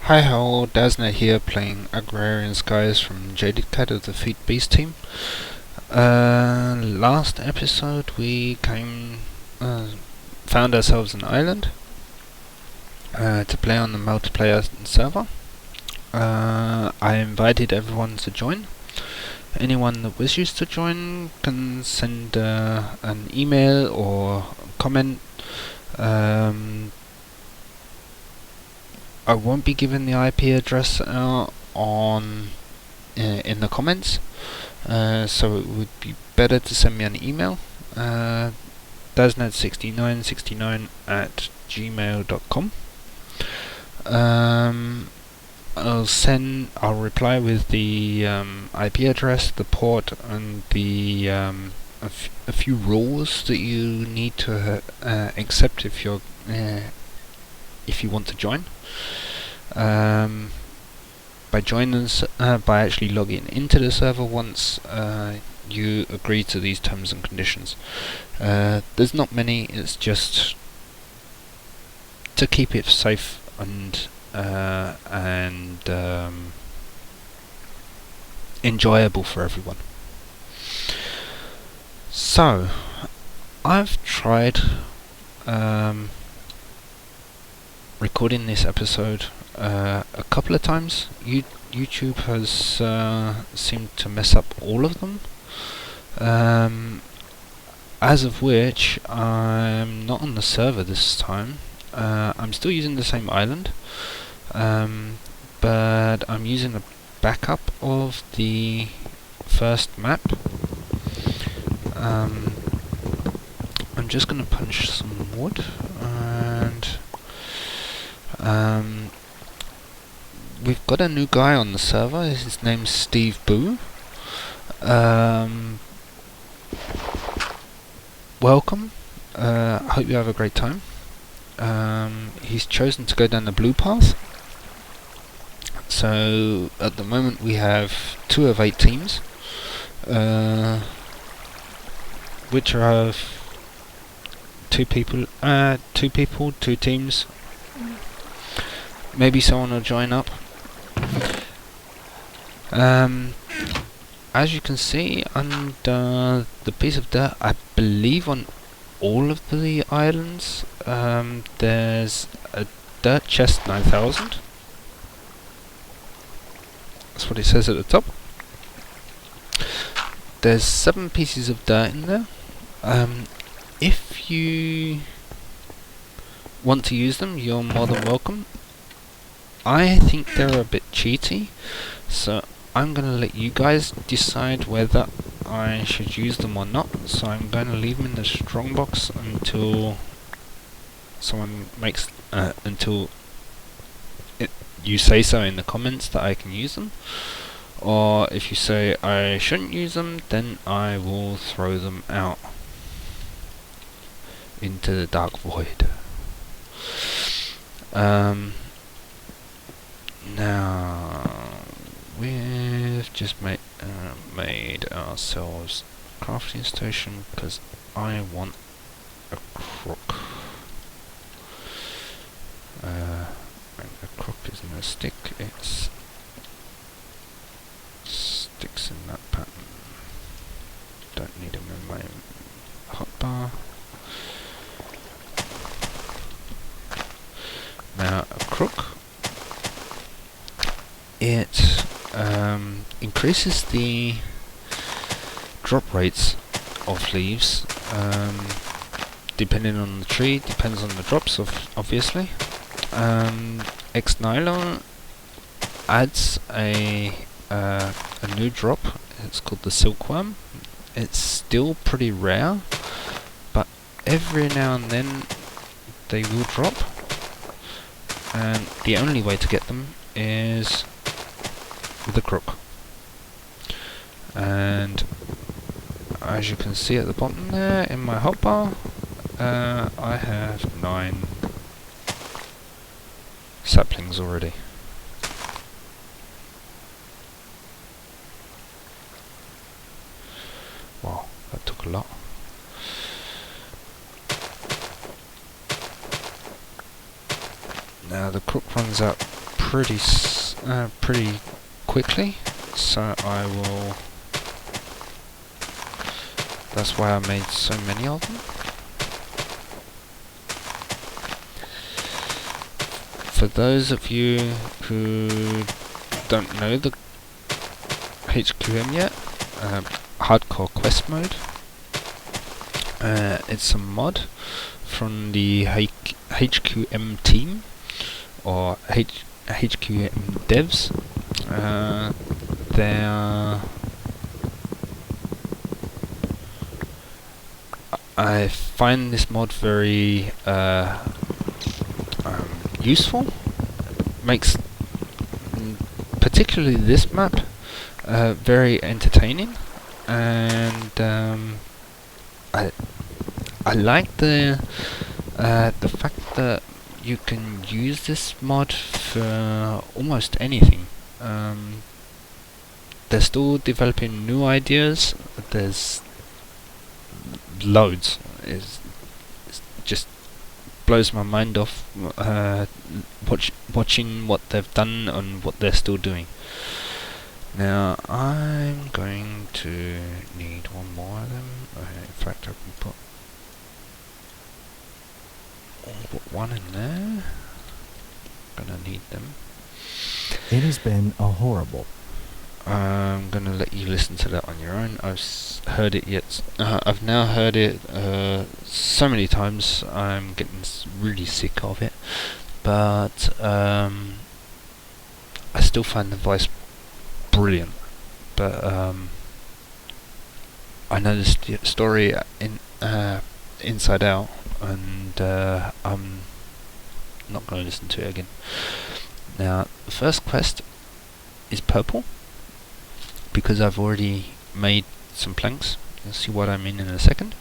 Hi ho, Dasna here playing Agrarian Skies from Jaded Cat of the Feet Beast team. Last episode we found ourselves an island to play on the multiplayer server. I invited everyone to join. Anyone that wishes to join can send an email or comment. I won't be giving the IP address out in the comments, so it would be better to send me an email. dasnet6969 at gmail.com. I'll reply with the IP address, the port, and the a few rules that you need to accept if you want to join. By actually logging into the server once you agree to these terms and conditions. There's not many, it's just to keep it safe and enjoyable for everyone. So, I've tried recording this episode a couple of times. YouTube has seemed to mess up all of them, as of which I'm not on the server this time. I'm still using the same island, but I'm using a backup of the first map. I'm just going to punch some wood, and we've got a new guy on the server. His name's Steve Boo. Welcome. I hope you have a great time. He's chosen to go down the blue path. So at the moment we have 2 of 8 teams, which are 2 people, 2 teams. Maybe someone will join up. As you can see under the piece of dirt, I believe on all of the islands there's a dirt chest 9000. That's what it says at the top. There's 7 pieces of dirt in there. If you want to use them, you're more than welcome. I think they're a bit cheaty, so I'm going to let you guys decide whether I should use them or not. So I'm going to leave them in the strongbox until someone makes you say so in the comments that I can use them, or if you say I shouldn't use them, then I will throw them out into the dark void. Now we've just made ourselves a crafting station because I want a crook. And a crook isn't a stick, it's sticks in that pattern. Don't need them in my hotbar. Now a crook, it increases the drop rates of leaves depending on the tree, depends on the drops obviously. X-Nylon adds a new drop, it's called the silkworm. It's still pretty rare, but every now and then they will drop, and the only way to get them is with a crook. And as you can see at the bottom there in my hotbar, I have 9 saplings already. Wow, that took a lot. Now the crook runs out pretty quickly, so I will. That's why I made so many of them. For those of you who don't know the HQM yet, Hardcore Quest Mode. It's a mod from the HQM team, or HQM devs. I find this mod very useful. Makes particularly this map very entertaining, and I like the fact that you can use this mod for almost anything. They're still developing new ideas. There's loads. It's just blows my mind off watching what they've done and what they're still doing. Now I'm going to need one more of them. In fact, I can put one in there. Gonna need them. It has been a horrible. I'm gonna let you listen to that on your own. I've heard it yet. I've now heard it so many times. I'm getting really sick of it, but I still find the voice brilliant. But I know the story inside out, and I'm not going to listen to it again. Now, the first quest is purple, because I've already made some planks. You'll see what I mean in a second.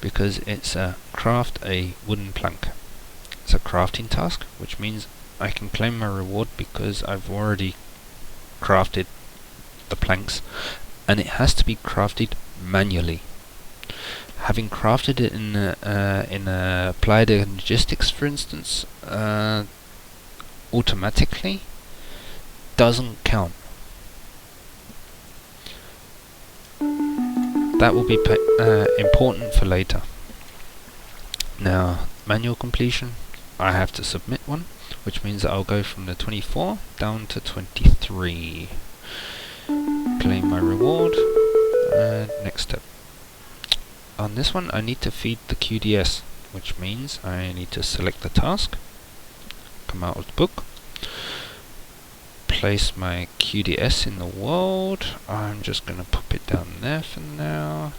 Because it's craft a wooden plank. It's a crafting task, which means I can claim my reward because I've already crafted the planks, and it has to be crafted manually. Having crafted it in applied logistics, for instance, automatically doesn't count. That will be important for later. Now, manual completion, I have to submit one, which means that I'll go from the 24 down to 23. Claim my reward. Next step. On this one, I need to feed the QDS, which means I need to select the task, come out of the book, place my QDS in the world. I'm just going to pop it down there for now.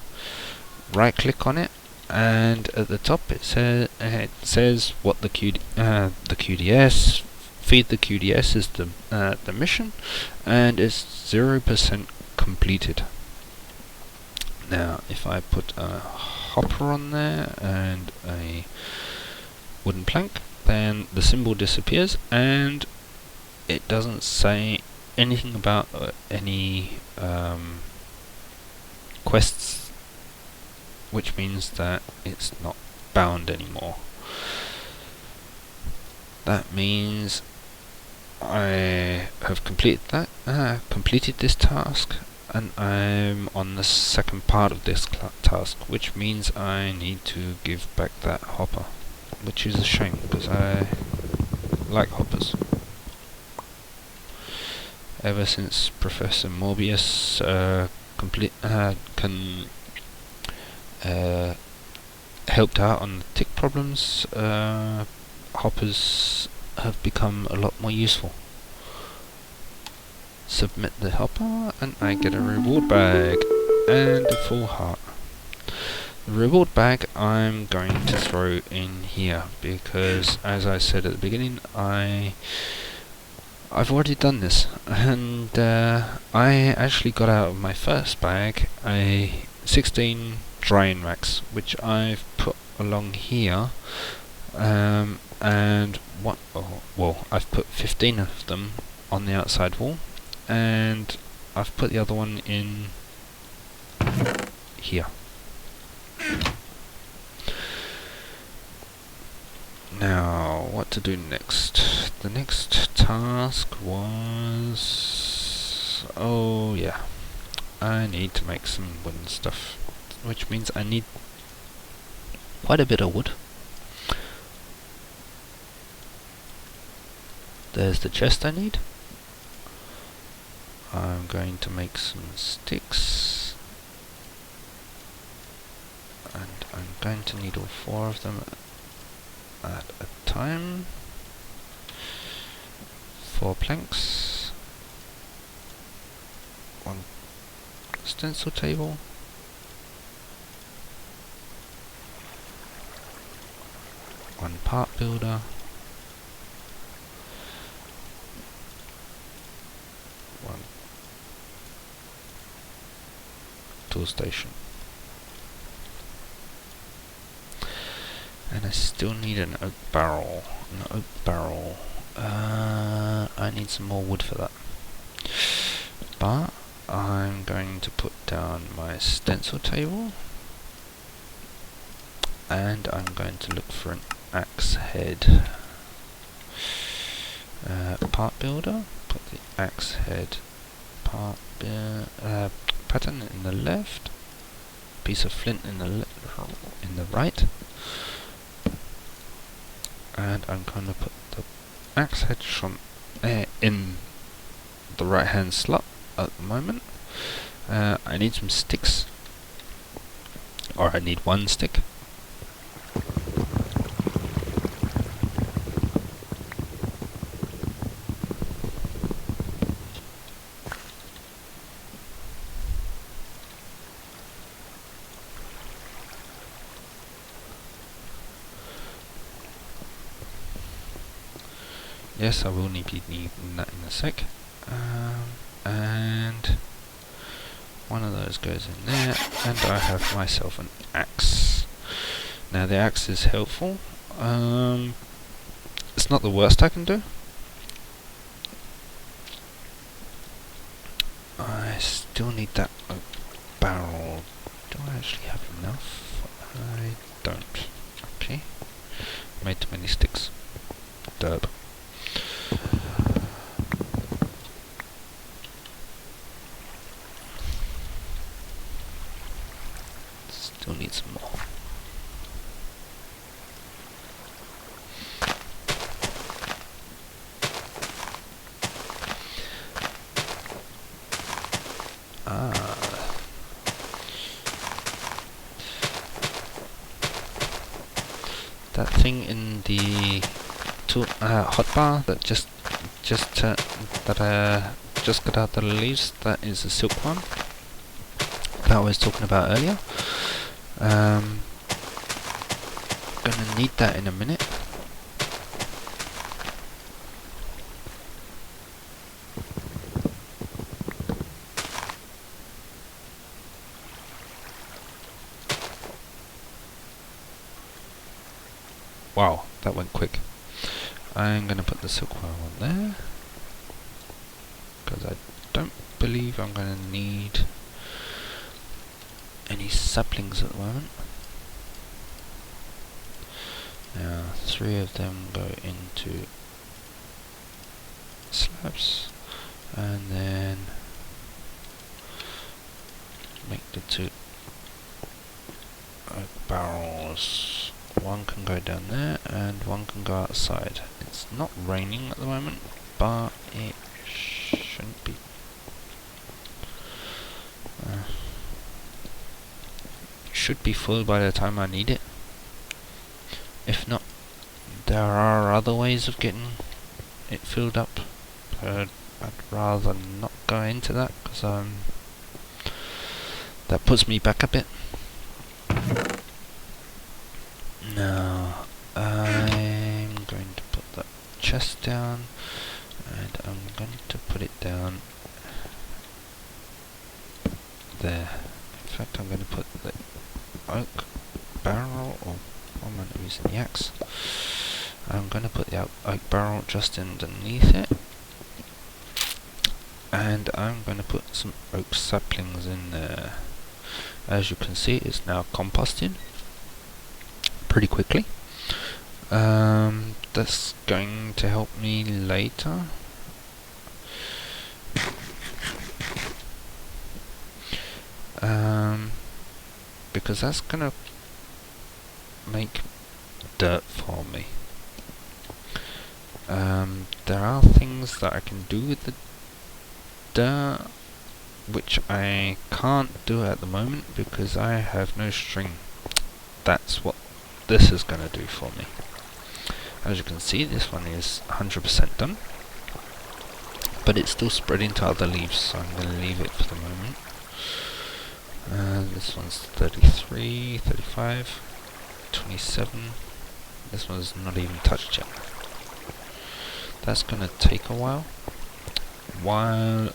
Right click on it, and at the top it says what the QDS. Feed the QDS is the mission, and it's 0% completed. Now, if I put a hopper on there and a wooden plank, then the symbol disappears, and it doesn't say anything about any quests, which means that it's not bound anymore. That means I have completed this task, and I'm on the second part of this task, which means I need to give back that hopper, which is a shame because I like hoppers. Ever since Professor Morbius helped out on the tick problems, hoppers have become a lot more useful. Submit the hopper, and I get a reward bag and a full heart. The reward bag I'm going to throw in here because, as I said at the beginning, I've already done this, and I actually got out of my first bag a 16 drying racks, which I've put along here, and I've put 15 of them on the outside wall, and I've put the other one in here. Now, what to do next? The next task was... oh yeah, I need to make some wooden stuff, which means I need quite a bit of wood. There's the chest I need. I'm going to make some sticks, and I'm going to need all 4 of them at a time. 4 planks, 1 stencil table, 1 part builder, 1 tool station. And I still need an oak barrel. I need some more wood for that. But I'm going to put down my stencil table, and I'm going to look for an axe head. Part builder. Put the axe head pattern in the left. Piece of flint in the right. And I'm going to put the axe head from in the right hand slot at the moment. I need some sticks, or I need 1 stick. Yes, I will be needing that in a sec. And 1 of those goes in there, and I have myself an axe. Now the axe is helpful. It's not the worst I can do. I still need that oak barrel. Do I actually have enough? I don't. Okay. Made too many sticks. Derp. Still need some more. That thing in the hotbar that just got out the leaves, that is a silkworm that I was talking about earlier. Gonna need that in a minute. Wow, that went quick. I'm gonna put the silkworm on there, because I don't believe I'm gonna need any saplings at the moment. Now 3 of them go into slabs, and then make the 2 oak barrels. 1 can go down there, and 1 can go outside. It's not raining at the moment, but it shouldn't be. Should be full by the time I need it. If not, there are other ways of getting it filled up. I'd rather not go into that, because that puts me back a bit. Now I'm going to put the chest down, and I'm going to put it down there. In fact, I'm going to put the oak barrel, or I'm going to use the axe. I'm going to put the oak barrel just underneath it, and I'm going to put some oak saplings in there. As you can see, it's now composted pretty quickly. That's going to help me later. Because that's gonna make dirt for me. There are things that I can do with the dirt, which I can't do at the moment because I have no string. That's what this is gonna do for me. As you can see, this one is 100% done, but it's still spreading to other leaves, so I'm going to leave it for the moment. This one's 33, 35, 27. This one's not even touched yet. That's going to take a while. While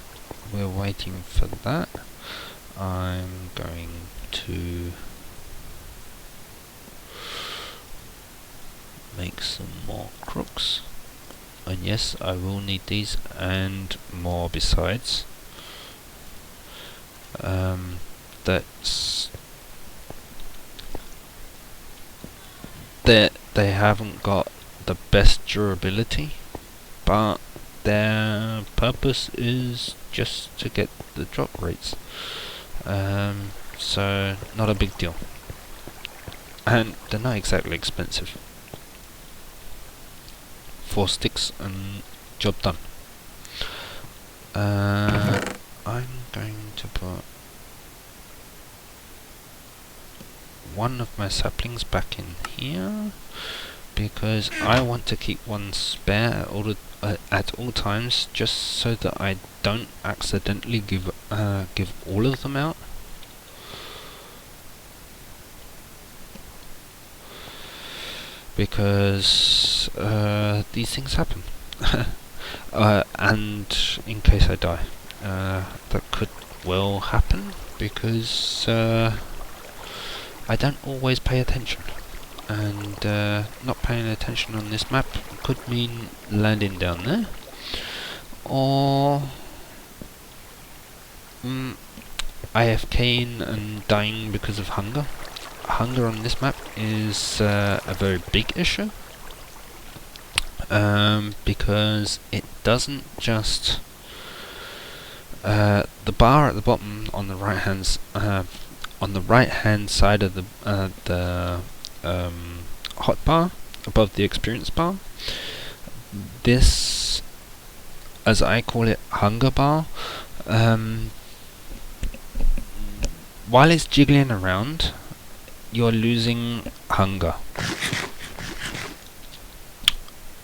we're waiting for that, I'm going to make some more crooks, and yes, I will need these and more besides. That's that they haven't got the best durability, but their purpose is just to get the drop rates, so not a big deal, and they're not exactly expensive. 4 sticks and job done. I'm going to put one of my saplings back in here because I want to keep one spare at all times, just so that I don't accidentally give all of them out. Because these things happen. And in case I die, that could well happen because I don't always pay attention, and not paying attention on this map could mean landing down there, or AFKing and dying because of hunger. Hunger on this map is a very big issue, because it doesn't just the bar at the bottom on the right hand side of the hot bar above the experience bar. This, as I call it, hunger bar, while it's jiggling around, you're losing hunger.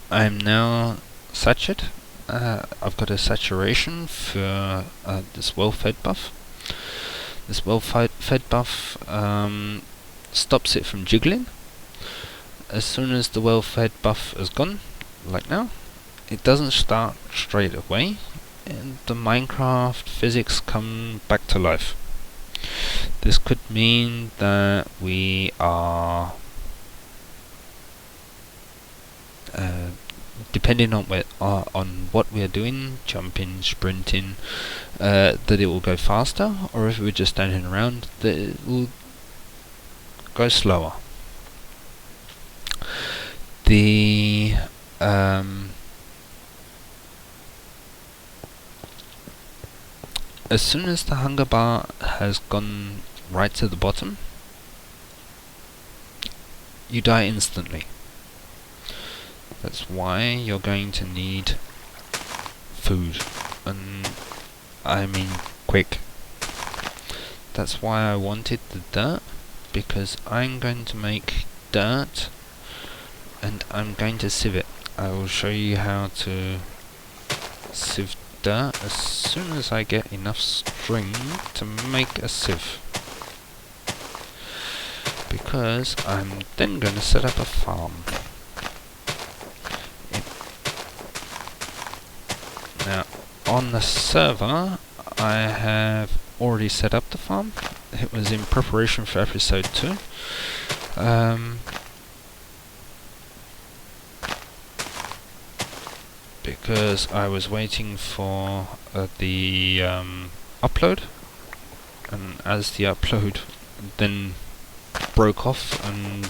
I'm now saturated. I've got a saturation for this well-fed buff. This well-fed buff stops it from jiggling. As soon as the well-fed buff is gone, like now, it doesn't start straight away, and the Minecraft physics come back to life. This could mean that we are, depending on what we are doing, jumping, sprinting, that it will go faster, or if we're just standing around, that it will go slower. The as soon as the hunger bar has gone right to the bottom, you die instantly. That's why you're going to need food, and I mean quick. That's why I wanted the dirt, because I'm going to make dirt and I'm going to sieve it. I will show you how to sieve dirt as soon as I get enough string to make a sieve, because I'm then going to set up a farm. Now, on the server, I have already set up the farm. It was in preparation for episode 2. Because I was waiting for the upload, and as the upload then broke off and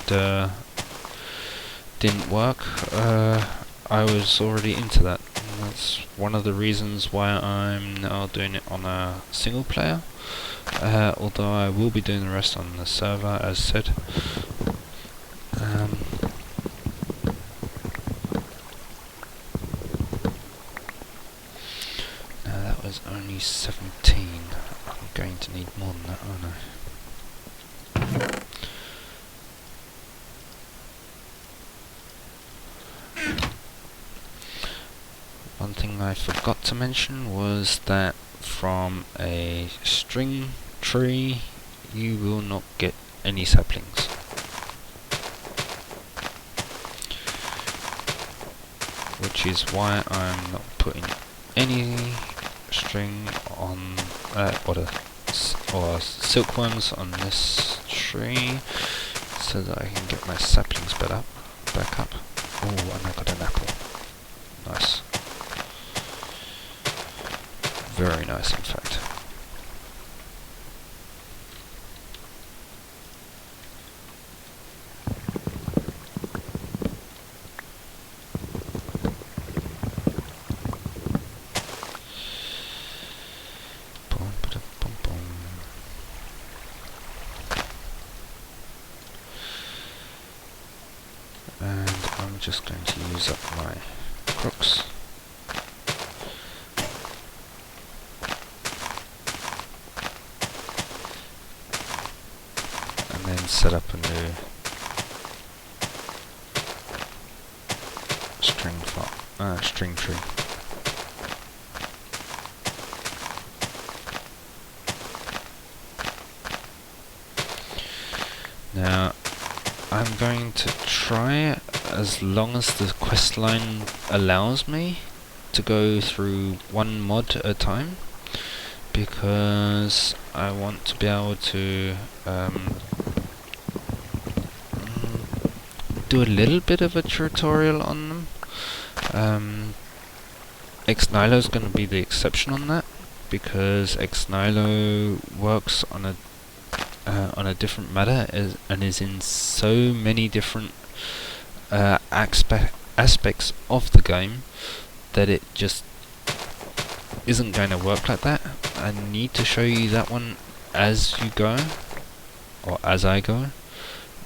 didn't work, I was already into that. And that's one of the reasons why I'm now doing it on a single player, although I will be doing the rest on the server as said. Now that was only 17. I'm going to need more than that, aren't I? One thing I forgot to mention was that from a string tree you will not get any saplings. Which is why I'm not putting any string on or silkworms on this tree so that I can get my saplings back up. Oh, and I got an apple. Nice. Very nice, in fact. And I'm just going to use up my crooks. And then set up a new string tree. Now I'm going to try, as long as the quest line allows me, to go through one mod at a time, because I want to be able to do a little bit of a tutorial on them. Xnilo is going to be the exception on that, because Xnilo works on a different matter and is in so many different aspects of the game that it just isn't going to work like that. I need to show you that one as you go, or as I go,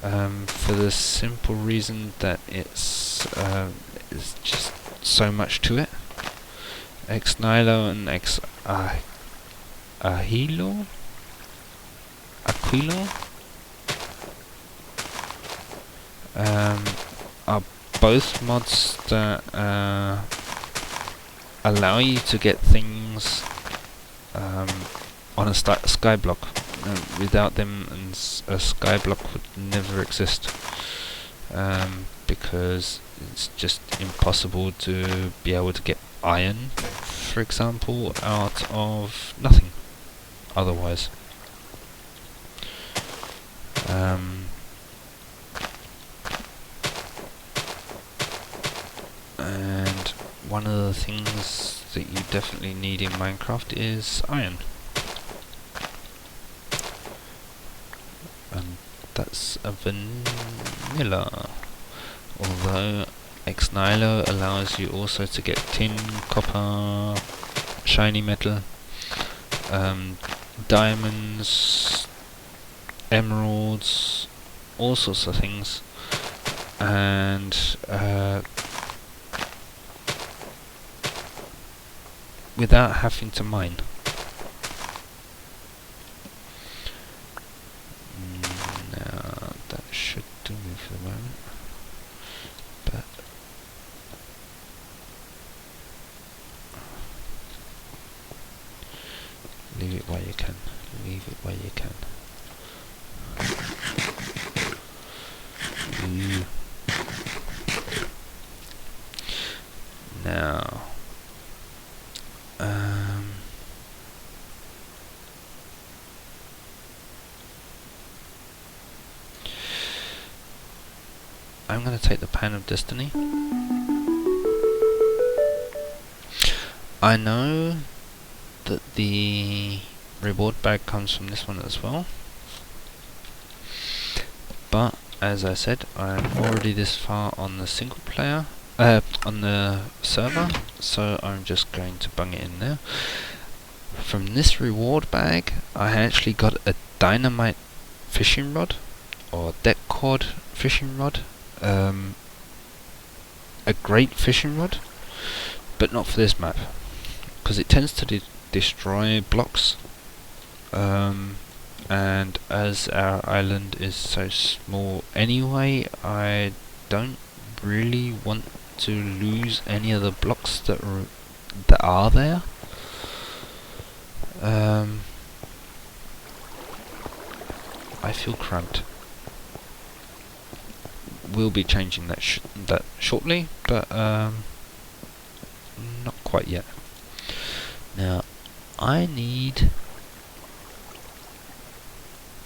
for the simple reason that it's just so much to it. Xnilo and Aquilo are both mods that allow you to get things on a skyblock. Without them, a skyblock would never exist, because it's just impossible to be able to get iron, for example, out of nothing otherwise. And one of the things that you definitely need in Minecraft is iron. And that's a vanilla. Although Xnilo allows you also to get tin, copper, shiny metal, diamonds, emeralds, all sorts of things, and without having to mine. Now that should do me for the moment, but leave it where you can. Leave it where you can. Now, I'm going to take the Pan of Destiny. I know that the reward bag comes from this one as well, but as I said, I'm already this far on the single player, on the server, so I'm just going to bung it in there. From this reward bag, I actually got a dynamite fishing rod, or deck cord fishing rod, a great fishing rod, but not for this map, because it tends to destroy blocks. And as our island is so small anyway, I don't really want to lose any of the blocks that are there. I feel cramped. We'll be changing that shortly, but not quite yet. Now, I need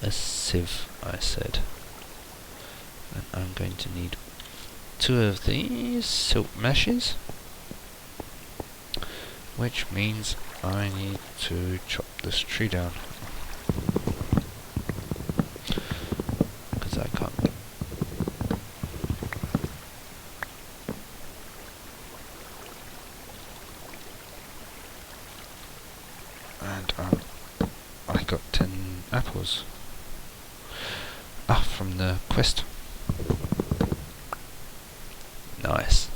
a sieve, I said, and I'm going to need 2 of these silk meshes, which means I need to chop this tree down, because I can't. And I got 10 apples. From the quest. Nice.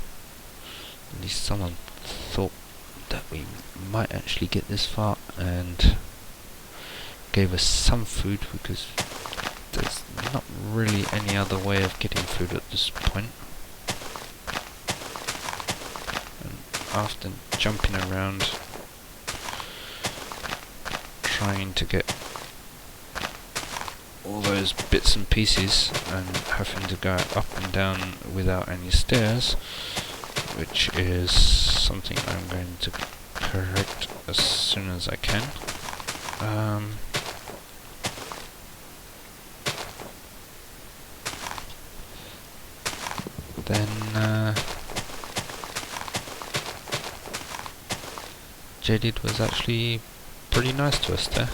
At least someone thought that we might actually get this far and gave us some food, because there's not really any other way of getting food at this point. And after jumping around trying to get all those bits and pieces and having to go up and down without any stairs, which is something I'm going to correct as soon as I can. Then Jaded was actually pretty nice to us there.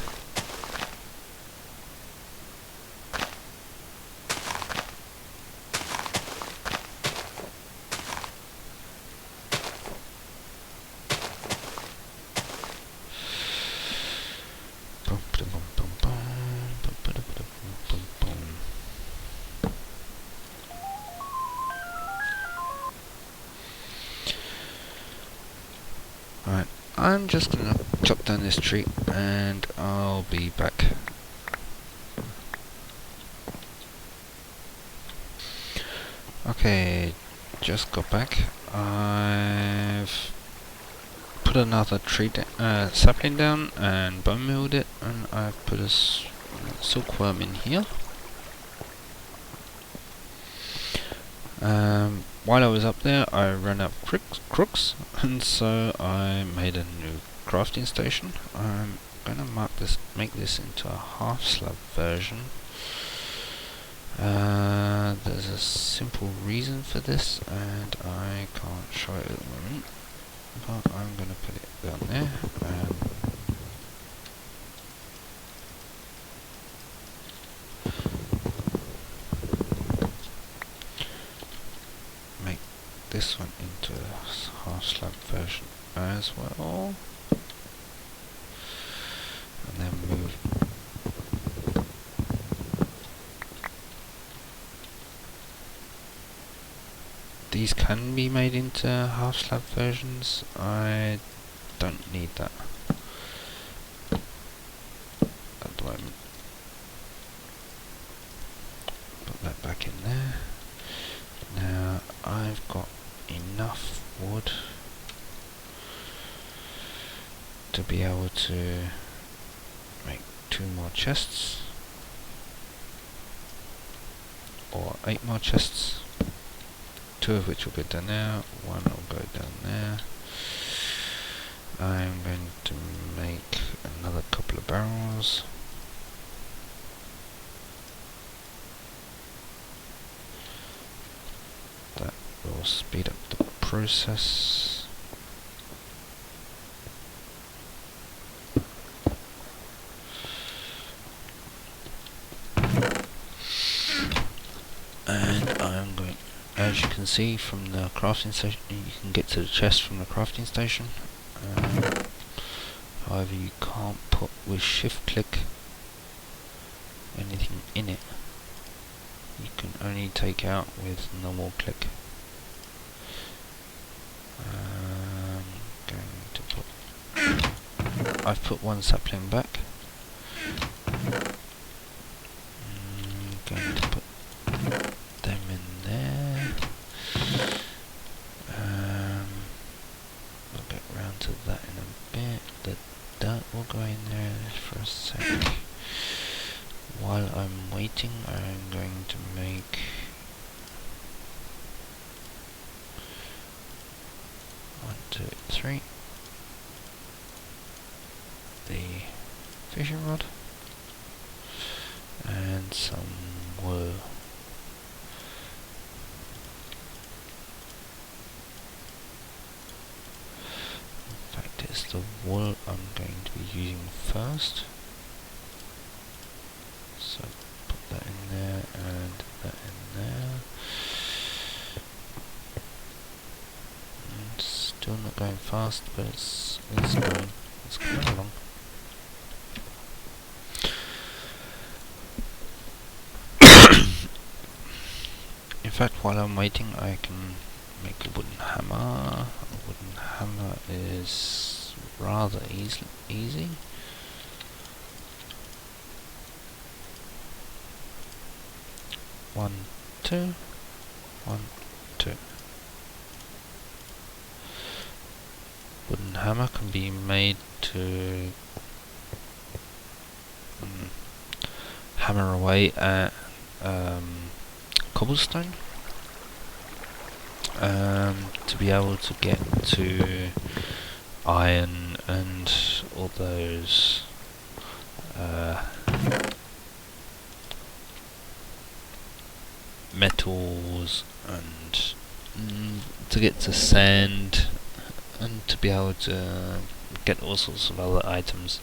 Alright, I'm just gonna chop down this tree and I'll be back. Okay, just got back. I've put another tree sapling down and bone milled it, and I've put a silkworm in here. While I was up there, I ran out of crooks, and so I made a new crafting station. I'm gonna make this into a half slab version. There's a simple reason for this, and I can't show it at the moment, but I'm gonna put it down there. Make this one into a half slab version as well, and then move these can be made into half slab versions. I don't need that at the moment. Put that back in there. Now I've got enough wood to be able to make 2 more chests, or 8 more chests, 2 of which will go down there, 1 will go down there. I'm going to make another couple of barrels. That will speed up the process. can see from the crafting station, you can get to the chest from the crafting station. However, you can't put with shift click anything in it. You can only take out with normal click. I've put one sapling back. Going to put them in there. We'll get round to that in a bit. The dirt will go in there for a sec. While I'm waiting, I'm going to make 1, 2, 3 the fishing rod and some wool. In fact, it's the wool I'm going to be using first. So put that in there and that in there. And still not going fast, but it's going along. In fact, while I'm waiting, I can make a wooden hammer. A wooden hammer is rather easy. One, two, 1, 2. Wooden hammer can be made to hammer away at cobblestone, to be able to get to iron and all those metals, and to get to sand, and to be able to get all sorts of other items.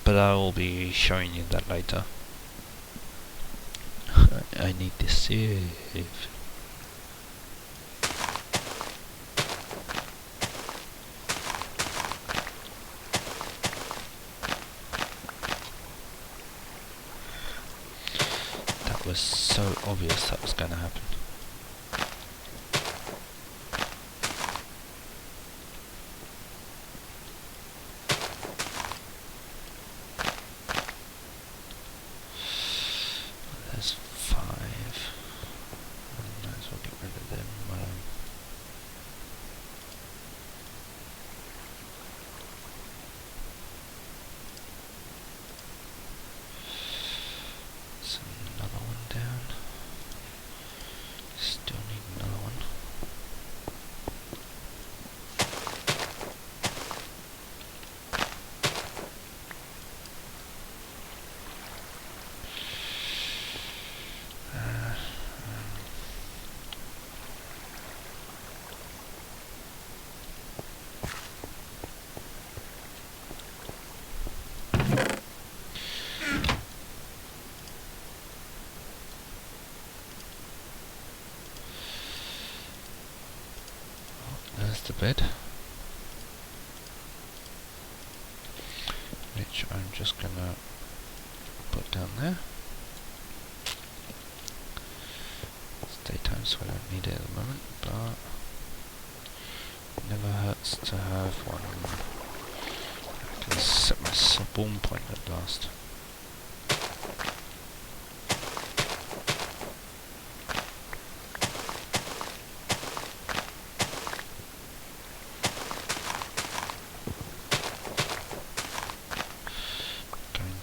But I will be showing you that later. I need to save. That was so obvious that was going to happen. There's 5. Might as well get rid of them. So another one down. Still need another one. There's the bed, which I'm just gonna put down there. It's daytime, so I don't need it at the moment, but it never hurts to have one. I can set my spawn point at last.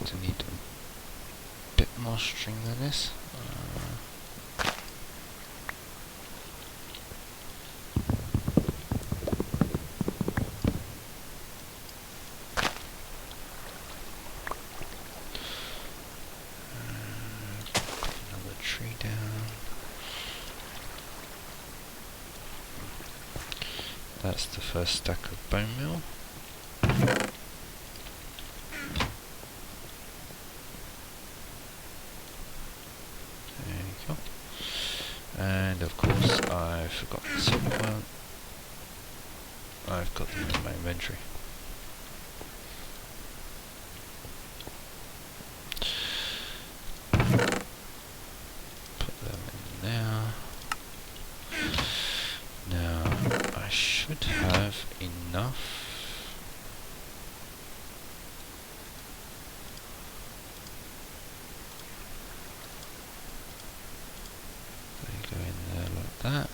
To need a bit more string than this. Put another tree down. That's the first stack of bone meal. And of course Well, I've got them in my inventory. Put them in there. Now, I should have enough. They go in there like that.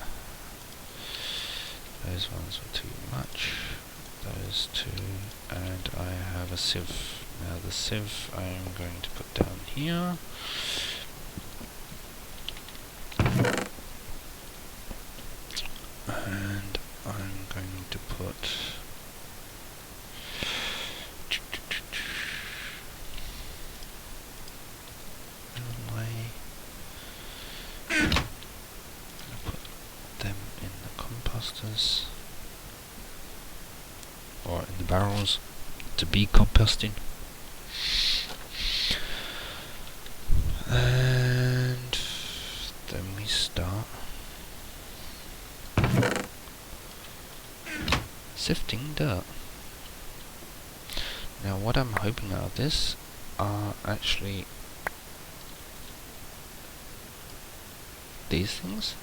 Those ones were too much. Those two, and I have a sieve. Now the sieve I am going to put down here. And I'm going to put them in the composters, or in the barrels to be composting. And then we start sifting dirt. Now what I'm hoping out of this are actually these things.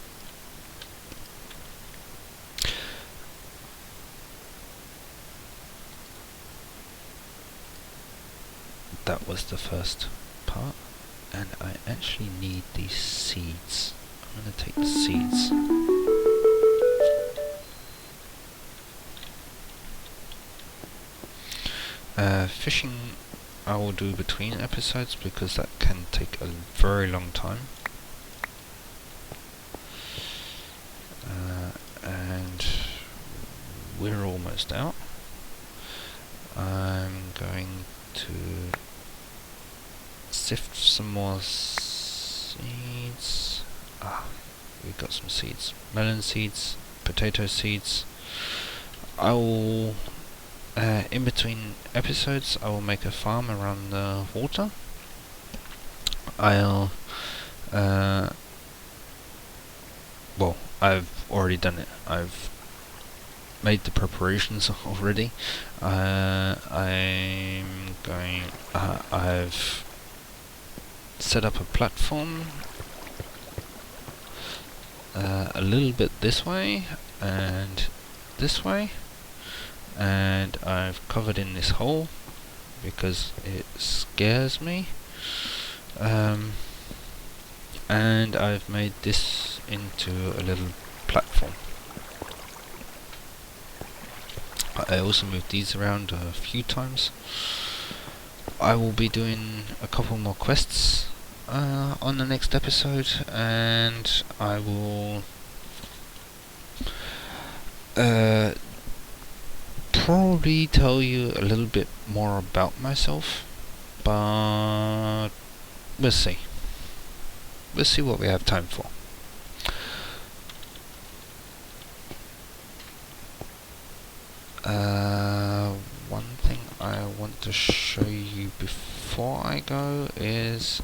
That was the first part, and I actually need these seeds. I'm going to take the seeds. Fishing I will do between episodes because that can take a very long time. And we're almost out. I'm going to sift some more seeds. We've got some seeds. Melon seeds, potato seeds. I will, in between episodes, I will make a farm around the water. I'll, well, I've already done it. I've made the preparations already. I've set up a platform a little bit this way and this way, and I've covered in this hole because it scares me, and I've made this into a little platform. I also moved these around a few times. I will be doing a couple more quests on the next episode, and I will probably tell you a little bit more about myself, but we'll see. We'll see what we have time for. One thing I want to show you before I go is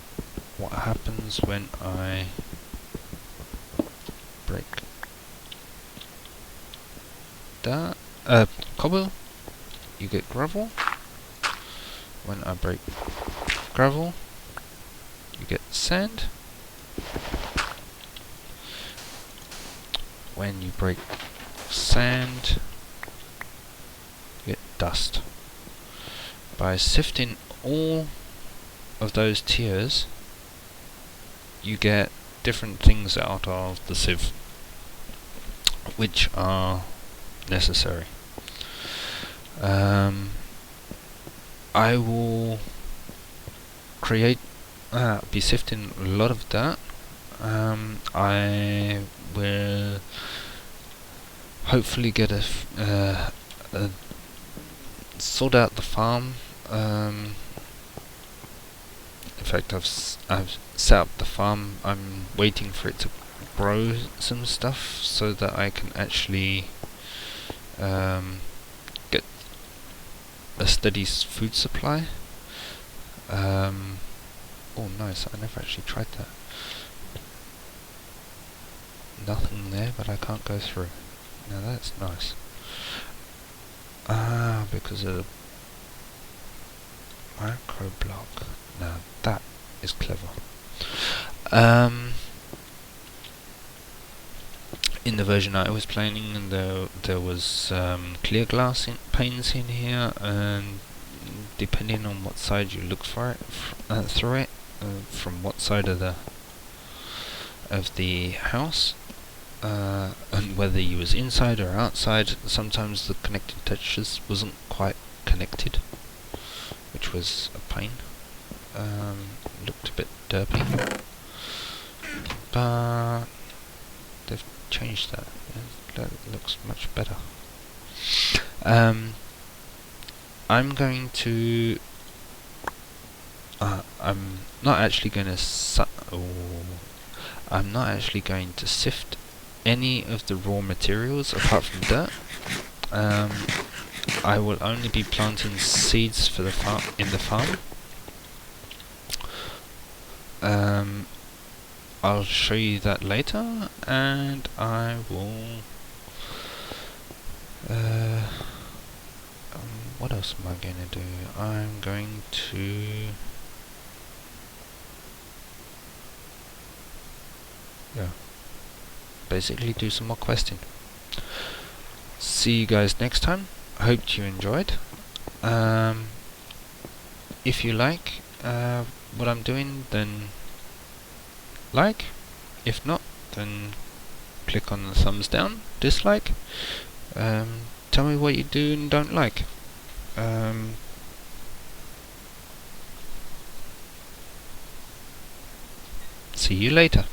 what happens when I break that cobble. You get gravel. When I break gravel, you get sand. When you break sand, you get dust. By sifting all of those tiers, you get different things out of the sieve, which are necessary. I will be sifting a lot of that. I will hopefully get sort out the farm. In fact, I've set up the farm. I'm waiting for it to grow some stuff so that I can actually get a steady food supply. Oh nice, I never actually tried that. Nothing there, but I can't go through. now that's nice. Because of the micro block. Now that is clever. In the version I was playing, there was clear glass panes in here, and depending on what side you look for it through it, from what side of the house, and whether you was inside or outside, sometimes the connecting touches wasn't quite connected, which was a pain. Looked a bit derpy, but they've changed that. That looks much better. I'm going to. I'm not actually going to. I'm not actually going to sift any of the raw materials apart from dirt. I will only be planting seeds for the in the farm. I'll show you that later, and I will. What else am I going to do? I'm going to. Yeah. Basically, do some more questing. See you guys next time. Hope you enjoyed. If you like what I'm doing, then like. If not, then click on the thumbs down, dislike. Tell me what you do and don't like. See you later.